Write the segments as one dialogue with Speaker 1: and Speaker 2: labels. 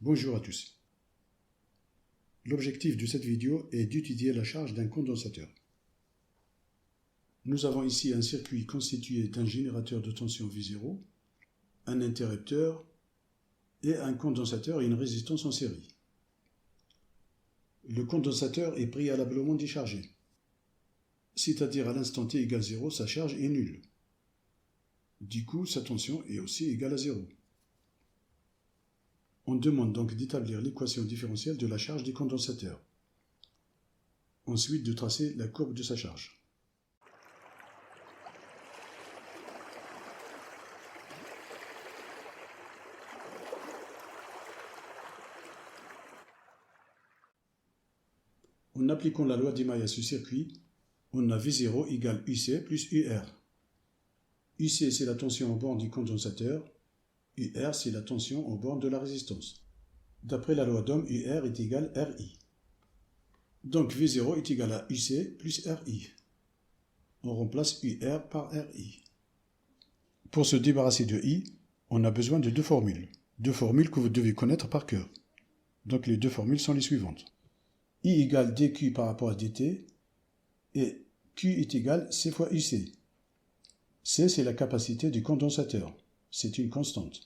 Speaker 1: Bonjour à tous. L'objectif de cette vidéo est d'étudier la charge d'un condensateur. Nous avons ici un circuit constitué d'un générateur de tension V0, un interrupteur et un condensateur et une résistance en série. Le condensateur est préalablement déchargé, c'est-à-dire à l'instant t égale 0, sa charge est nulle. Du coup, sa tension est aussi égale à 0. On demande donc d'établir l'équation différentielle de la charge du condensateur. Ensuite, de tracer la courbe de sa charge. En appliquant la loi d'Emaille à ce circuit, on a V0 égale UC plus UR. UC, c'est la tension aux bornes du condensateur. UR, c'est la tension aux bornes de la résistance. D'après la loi d'Ohm, UR est égal à RI. Donc V0 est égal à UC plus RI. On remplace UR par RI. Pour se débarrasser de I, on a besoin de deux formules. Deux formules que vous devez connaître par cœur. Donc les deux formules sont les suivantes. I égale dQ par rapport à dt, et Q est égal C fois UC. C, c'est la capacité du condensateur. C'est une constante.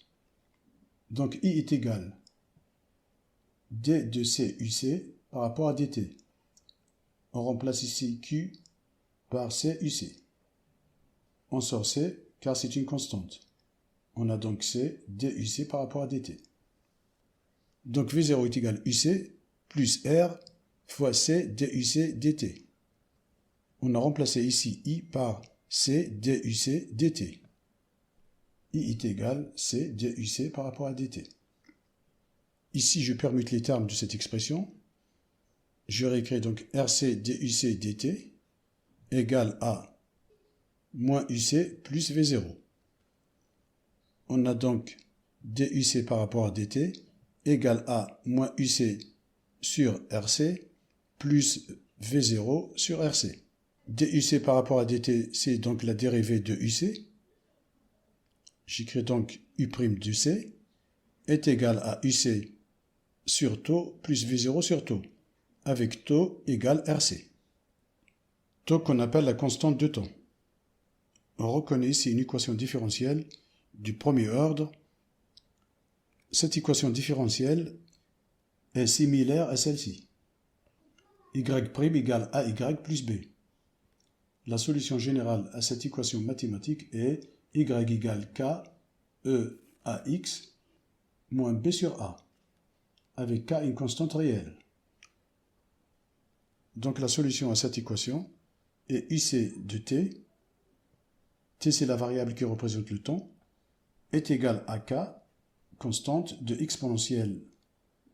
Speaker 1: Donc I est égal D de C UC par rapport à dt. On remplace ici Q par C UC. On sort C car c'est une constante. On a donc C DUC par rapport à dt. Donc V0 est égal UC plus R fois C DUC dt. On a remplacé ici I par C DUC dt. I est égal C DUC par rapport à dt. Ici, je permute les termes de cette expression. Je réécris donc RC DUC dt égale à moins UC plus V0. On a donc DUC par rapport à dt égale à moins UC sur RC plus V0 sur RC. DUC par rapport à dt, c'est donc la dérivée de UC. J'écris donc U' de C est égal à UC sur taux plus V0 sur taux, avec taux égale RC. Taux qu'on appelle la constante de temps. On reconnaît ici une équation différentielle du premier ordre. Cette équation différentielle est similaire à celle-ci. Y' égale AY plus B. La solution générale à cette équation mathématique est Y égale K E AX moins B sur A, avec K une constante réelle. Donc la solution à cette équation est UC de T, T c'est la variable qui représente le temps, est égal à K, constante de exponentielle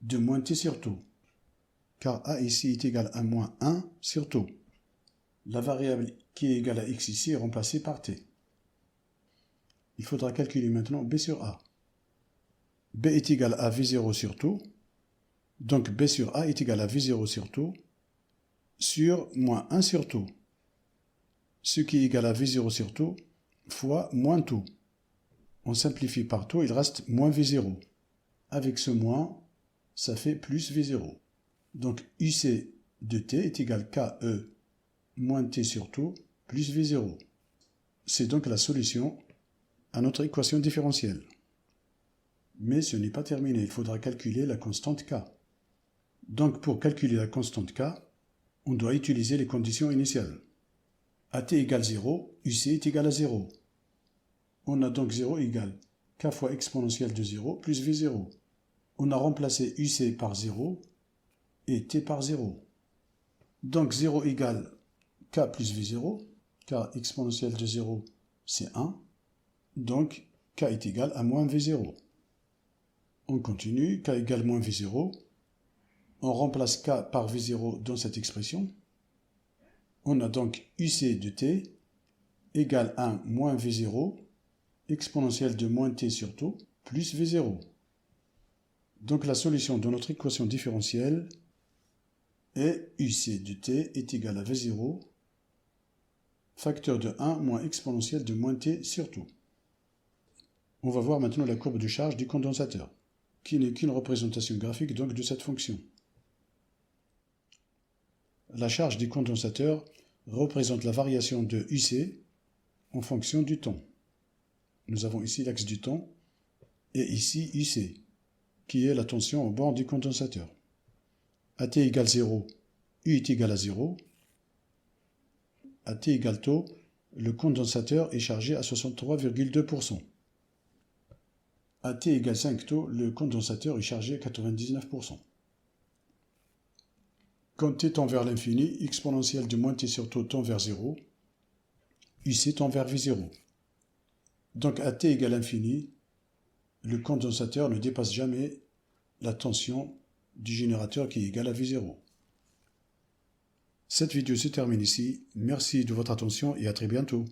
Speaker 1: de moins T sur taux, car A ici est égal à moins 1 sur taux. La variable qui est égale à X ici est remplacée par T. Il faudra calculer maintenant B sur A. B est égal à V0 sur taux, donc B sur A est égal à V0 sur taux sur moins 1 sur taux, ce qui est égal à V0 sur taux fois moins taux. On simplifie par taux, il reste moins V0. Avec ce moins, ça fait plus V0. Donc UC de T est égal à KE moins T sur taux plus V0. C'est donc la solution à notre équation différentielle. Mais ce n'est pas terminé, il faudra calculer la constante K. Donc pour calculer la constante K, on doit utiliser les conditions initiales. À t égale 0, UC est égal à 0. On a donc 0 égale K fois exponentielle de 0 plus V0. On a remplacé UC par 0 et T par 0. Donc 0 égale K plus V0, car exponentielle de 0 c'est 1. Donc K est égal à moins V0. On continue, K égale moins V0. On remplace K par V0 dans cette expression. On a donc UC de T égale 1 moins V0, exponentielle de moins T sur taux, plus V0. Donc la solution de notre équation différentielle est UC de T est égal à V0, facteur de 1 moins exponentielle de moins T sur taux. On va voir maintenant la courbe de charge du condensateur. qui n'est qu'une représentation graphique donc de cette fonction. La charge du condensateur représente la variation de UC en fonction du temps. Nous avons ici l'axe du temps et ici UC, qui est la tension au bord du condensateur. À t égale 0, U est égal à 0. À t égale tau, le condensateur est chargé à 63,2%. À t égale 5 tau, le condensateur est chargé à 99%. Quand t tend vers l'infini, exponentielle de moins t sur tau tend vers 0, UC tend vers V0. Donc à t égale infini, le condensateur ne dépasse jamais la tension du générateur qui est égale à V0. Cette vidéo se termine ici. Merci de votre attention et à très bientôt.